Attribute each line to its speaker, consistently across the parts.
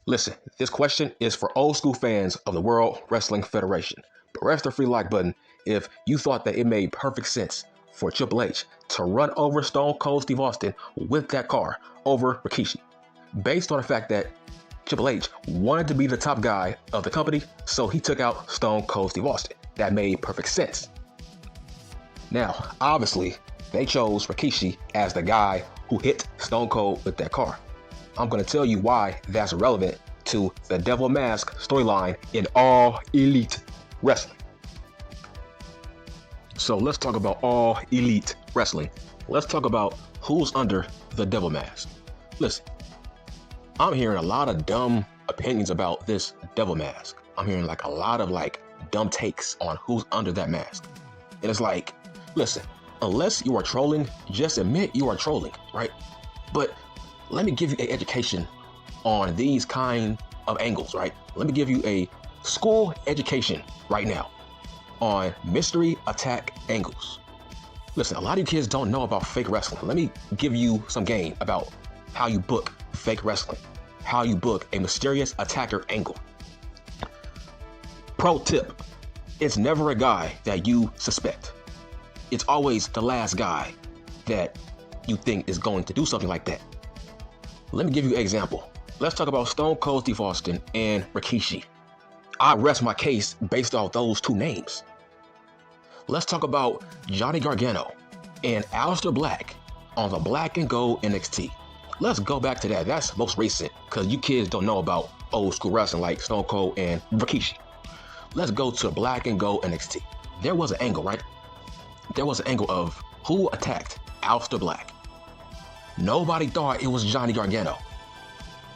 Speaker 1: Listen, this question is for old school fans of the World Wrestling Federation. Press the free like button if you thought that it made perfect sense for Triple H to run over Stone Cold Steve Austin with that car over Rikishi, based on the fact that Triple H wanted to be the top guy of the company, so he took out Stone Cold Steve Austin. That made perfect sense. Now, obviously, they chose Rikishi as the guy who hit Stone Cold with that car. I'm going to tell you why that's relevant to the Devil Mask storyline in All Elite Wrestling. So let's talk about All Elite Wrestling. Let's talk about who's under the Devil Mask. Listen, I'm hearing a lot of dumb opinions about this Devil Mask. I'm hearing a lot of dumb takes on who's under that mask. And it's listen, unless you are trolling, just admit you are trolling, right? But let me give you an education on these kind of angles, right? Let me give you a school education right now on mystery attack angles. Listen, a lot of you kids don't know about fake wrestling. Let me give you some game about how you book fake wrestling, how you book a mysterious attacker angle. Pro tip, it's never a guy that you suspect. It's always the last guy that you think is going to do something like that. Let me give you an example. Let's talk about Stone Cold Steve Austin and Rikishi. I rest my case based off those two names. Let's talk about Johnny Gargano and Aleister Black on the Black and Gold NXT. Let's go back to that. That's most recent because you kids don't know about old school wrestling like Stone Cold and Rikishi. Let's go to Black and Gold NXT. There was an angle, right? There was an angle of who attacked Aleister Black. Nobody thought it was Johnny Gargano.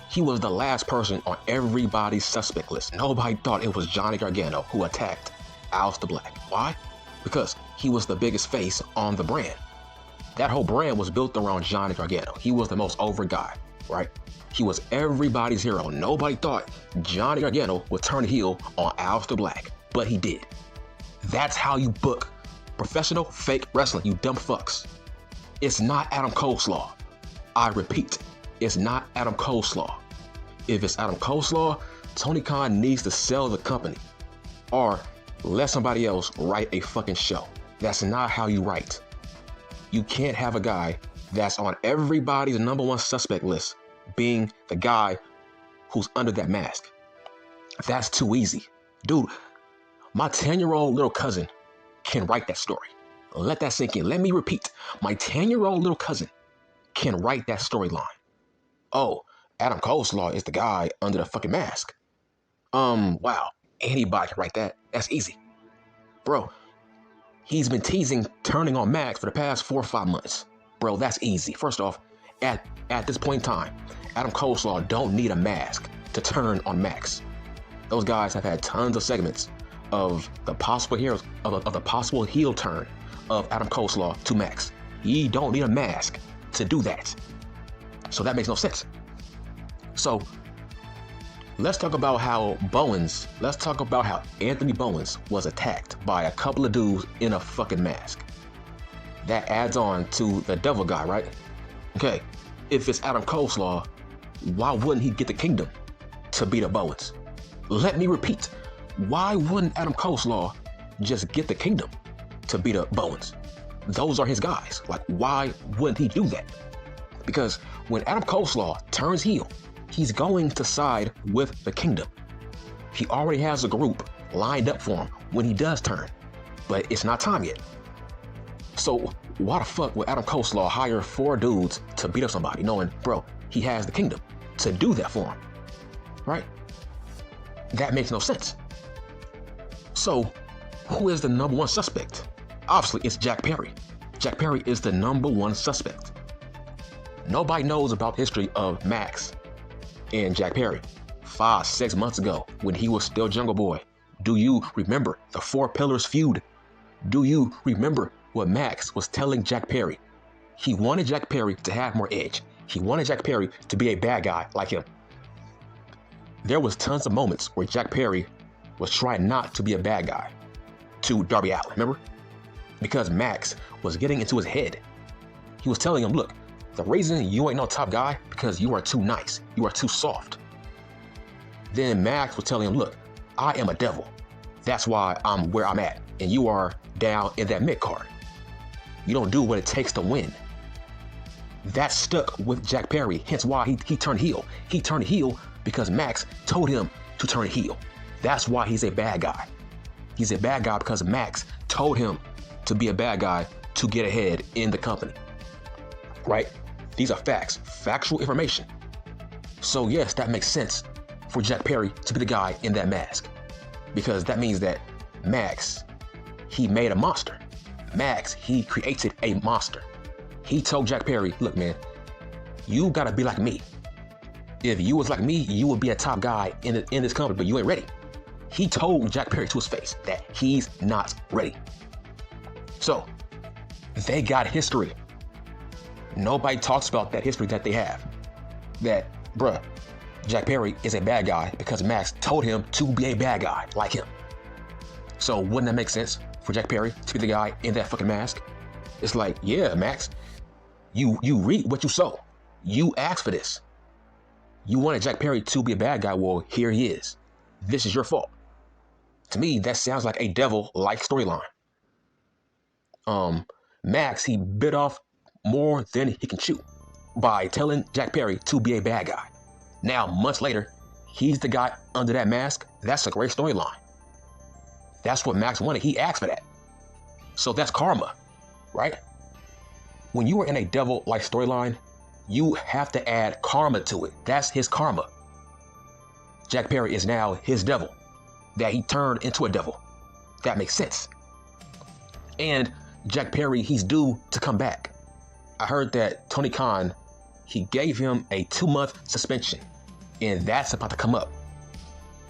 Speaker 1: He was the last person on everybody's suspect list. Nobody thought it was Johnny Gargano who attacked Aleister Black. Why? Because he was the biggest face on the brand. That whole brand was built around Johnny Gargano. He was the most over guy, right? He was everybody's hero. Nobody thought Johnny Gargano would turn heel on Aleister Black, but he did. That's how you book professional fake wrestling, you dumb fucks. It's not Adam Coleslaw. I repeat, it's not Adam Coleslaw. If it's Adam Coleslaw, Tony Khan needs to sell the company or let somebody else write a fucking show. That's not how you write. You can't have a guy that's on everybody's number one suspect list being the guy who's under that mask. That's too easy. Dude, my 10-year-old little cousin can write that story. Let that sink in. Let me repeat. My 10-year-old little cousin can write that storyline. Oh, Adam Coleslaw is the guy under the fucking mask. Wow. Anybody can write that. That's easy. Bro, he's been teasing turning on Max for the past 4 or 5 months. Bro, that's easy. First off, at this point in time, Adam Coleslaw don't need a mask to turn on Max. Those guys have had tons of segments of the possible heroes of the possible heel turn of Adam Coleslaw to Max. He don't need a mask to do that. So that makes no sense. So let's talk about how Anthony Bowens was attacked by a couple of dudes in a fucking mask. That adds on to the devil guy, right? Okay, if it's Adam Coleslaw, why wouldn't he get the kingdom to beat up Bowens? Let me repeat, why wouldn't Adam Coleslaw just get the kingdom to beat up Bowens? Those are his guys. Why wouldn't he do that? Because when Adam Coleslaw turns heel, he's going to side with the kingdom. He already has a group lined up for him when he does turn, but it's not time yet. So why the fuck would Adam Coleslaw hire 4 dudes to beat up somebody knowing, bro, he has the kingdom to do that for him, right? That makes no sense. So who is the number one suspect? Obviously, it's Jack Perry. Jack Perry is the number one suspect. Nobody knows about the history of Max and Jack Perry 5-6 months ago when he was still Jungle Boy. Do you remember the 4 Pillars feud? Do you remember what Max was telling Jack Perry? He wanted Jack Perry to have more edge. He wanted Jack Perry to be a bad guy like him. There was tons of moments where Jack Perry was trying not to be a bad guy to Darby Allin, remember? Because Max was getting into his head. He was telling him, look, the reason you ain't no top guy because you are too nice. You are too soft. then Max will tell him, look, I am a devil. That's why I'm where I'm at. And you are down in that mid card. You don't do what it takes to win. That stuck with Jack Perry, hence why he turned heel. He turned heel because Max told him to turn heel. That's why he's a bad guy. He's a bad guy because Max told him to be a bad guy to get ahead in the company. Right? These are facts, factual information. So yes, that makes sense for Jack Perry to be the guy in that mask. Because that means that Max, he made a monster. Max, he created a monster. He told Jack Perry, look man, you gotta be like me. If you was like me, you would be a top guy in this company, but you ain't ready. He told Jack Perry to his face that he's not ready. So, they got history. Nobody talks about that history that they have. That, bruh, Jack Perry is a bad guy because Max told him to be a bad guy like him. So wouldn't that make sense for Jack Perry to be the guy in that fucking mask? It's like, yeah, Max, you reap what you sow. You asked for this. You wanted Jack Perry to be a bad guy. Well, here he is. This is your fault. To me, that sounds like a devil-like storyline. Max, he bit off more than he can chew by telling Jack Perry to be a bad guy. Now, months later, he's the guy under that mask. That's a great storyline. That's what Max wanted. He asked for that. So that's karma, right? When you are in a devil-like storyline, you have to add karma to it. That's his karma. Jack Perry is now his devil, that he turned into a devil. That makes sense. And Jack Perry, he's due to come back. I heard that Tony Khan, he gave him a 2-month suspension, and that's about to come up.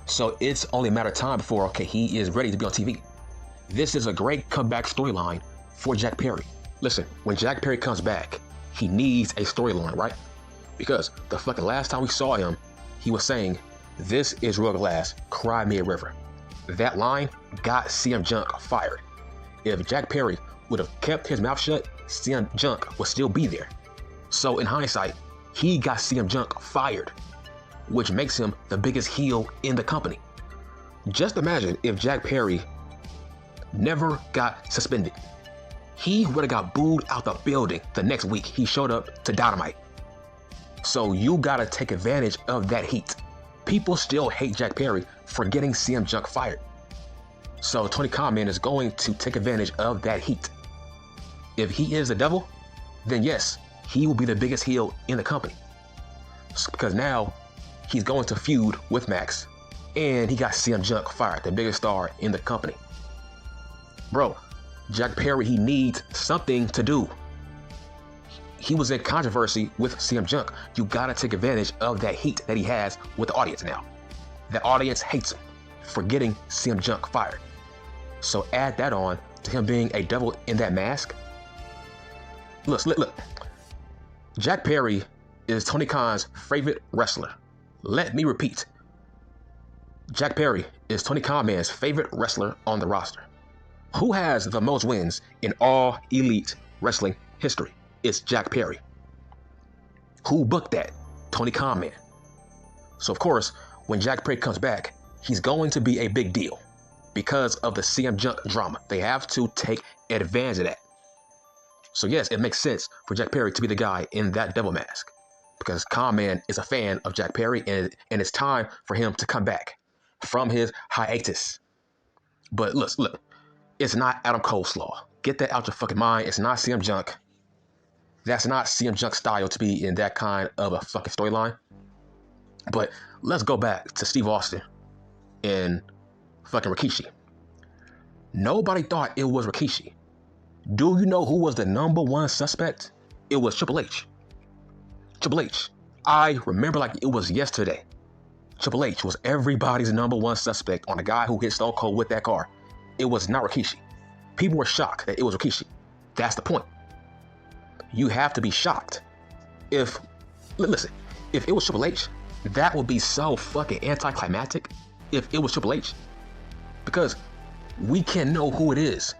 Speaker 1: So it's only a matter of time before, okay, he is ready to be on TV. This is a great comeback storyline for Jack Perry. Listen, when Jack Perry comes back, he needs a storyline, right? Because the fucking last time we saw him, he was saying, this is real glass, cry me a river. That line got CM Junk fired. If Jack Perry would have kept his mouth shut, CM Junk would still be there. So in hindsight, he got CM Junk fired, which makes him the biggest heel in the company. Just imagine if Jack Perry never got suspended. He would have got booed out the building the next week he showed up to Dynamite. So you gotta take advantage of that heat. People still hate Jack Perry for getting CM Junk fired. So Tony Khan, man, is going to take advantage of that heat. If he is the devil, then yes, he will be the biggest heel in the company. Because now he's going to feud with Max, and he got CM Junk fired, the biggest star in the company. Bro, Jack Perry, he needs something to do. He was in controversy with CM Junk. You gotta take advantage of that heat that he has with the audience now. The audience hates him for getting CM Junk fired. So add that on to him being a devil in that mask. Look. Jack Perry is Tony Khan's favorite wrestler. Let me repeat. Jack Perry is Tony Khan man's favorite wrestler on the roster. Who has the most wins in all elite wrestling history? It's Jack Perry. Who booked that? Tony Khan man. So of course, when Jack Perry comes back, he's going to be a big deal because of the CM Junk drama. They have to take advantage of that. So yes, it makes sense for Jack Perry to be the guy in that devil mask because Khan man is a fan of Jack Perry, and it's time for him to come back from his hiatus. But look, it's not Adam Coleslaw. Get that out your fucking mind. It's not CM Junk. That's not CM Junk style to be in that kind of a fucking storyline. But let's go back to Steve Austin and fucking Rikishi. Nobody thought it was Rikishi. Do you know who was the #1 suspect? It was Triple H. Triple H. I remember like it was yesterday. Triple H was everybody's #1 suspect on a guy who hit Stone Cold with that car. It was not Rikishi. People were shocked that it was Rikishi. That's the point. You have to be shocked. Listen, if it was Triple H, that would be so fucking anticlimactic if it was Triple H. Because we can't know who it is.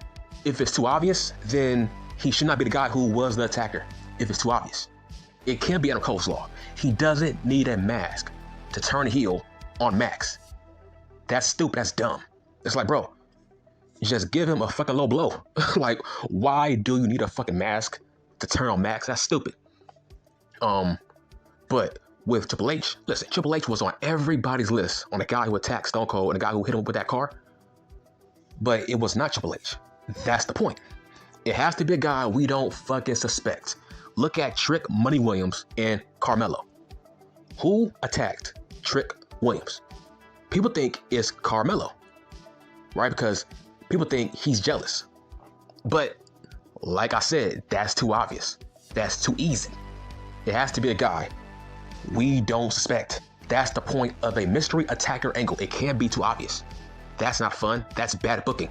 Speaker 1: If it's too obvious, then he should not be the guy who was the attacker. If it's too obvious. It can't be Adam Coleslaw. He doesn't need a mask to turn heel on Max. That's stupid. That's dumb. It's like, bro, just give him a fucking low blow. Like, why do you need a fucking mask to turn on Max? That's stupid. But with Triple H, listen, Triple H was on everybody's list on the guy who attacked Stone Cold and the guy who hit him with that car. But it was not Triple H. That's the point. It has to be a guy we don't fucking suspect. Look at Trick Money Williams and Carmelo. Who attacked Trick Williams? People think it's Carmelo, right? Because people think he's jealous. But like I said, that's too obvious. That's too easy. It has to be a guy we don't suspect. That's the point of a mystery attacker angle. It can't be too obvious. That's not fun. That's bad booking.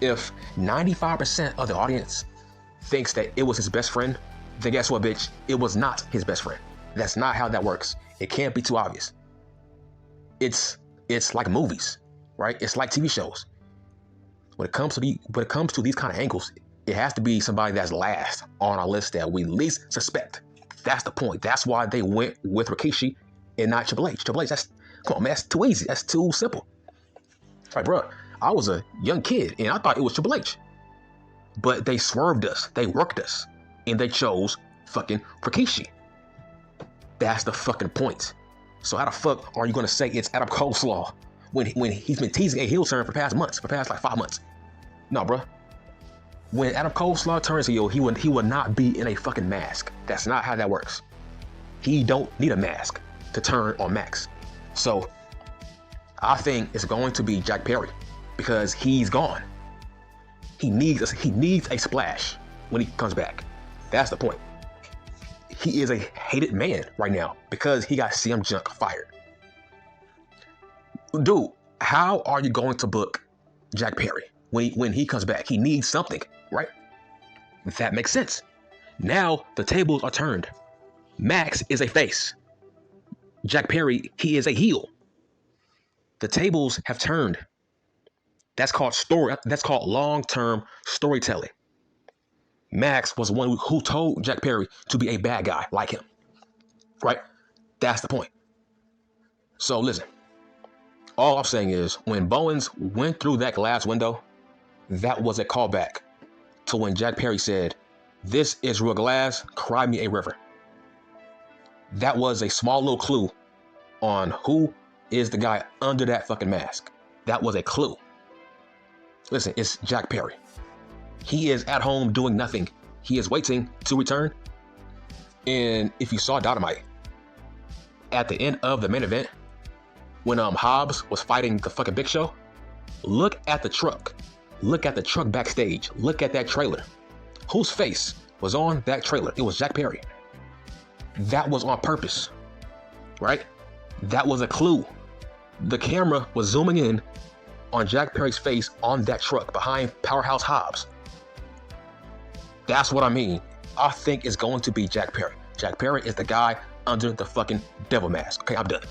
Speaker 1: If 95% of the audience thinks that it was his best friend, then guess what, bitch? It was not his best friend. That's not how that works. It can't be too obvious. It's like movies, right? It's like TV shows. When it comes to these kind of angles, it has to be somebody that's last on our list that we least suspect. That's the point. That's why they went with Rikishi and not Triple H. Triple H, come on, man, that's too easy. That's too simple. Like, bro, I was a young kid and I thought it was Triple H. But they swerved us. They worked us. And they chose fucking Rikishi. That's the fucking point. So how the fuck are you going to say it's Adam Cole's Law when he's been teasing a heel turn for past like 5 months? No, bro. When Adam Coleslaw turns heel, he would not be in a fucking mask. That's not how that works. He don't need a mask to turn on Max. So I think it's going to be Jack Perry because he's gone. He needs a splash when he comes back. That's the point. He is a hated man right now because he got CM Junk fired. Dude, how are you going to book Jack Perry when he comes back? He needs something, right? That makes sense. Now the tables are turned. Max is a face. Jack Perry, he is a heel. The tables have turned. That's called story. That's called long-term storytelling. Max was the one who told Jack Perry to be a bad guy like him, right? That's the point. So listen, all I'm saying is when Bowens went through that glass window, that was a callback to when Jack Perry said, "This is real glass, cry me a river." That was a small little clue on who is the guy under that fucking mask. That was a clue. Listen, it's Jack Perry. He is at home doing nothing. He is waiting to return. And if you saw Dynamite, at the end of the main event, when Hobbs was fighting the fucking Big Show, look at the truck. Look at the truck backstage. Look at that trailer. Whose face was on that trailer? It was Jack Perry. That was on purpose, right? That was a clue. The camera was zooming in on Jack Perry's face on that truck behind Powerhouse Hobbs. That's what I mean. I think it's going to be Jack Perry. Jack Perry is the guy under the fucking devil mask. Okay, I'm done.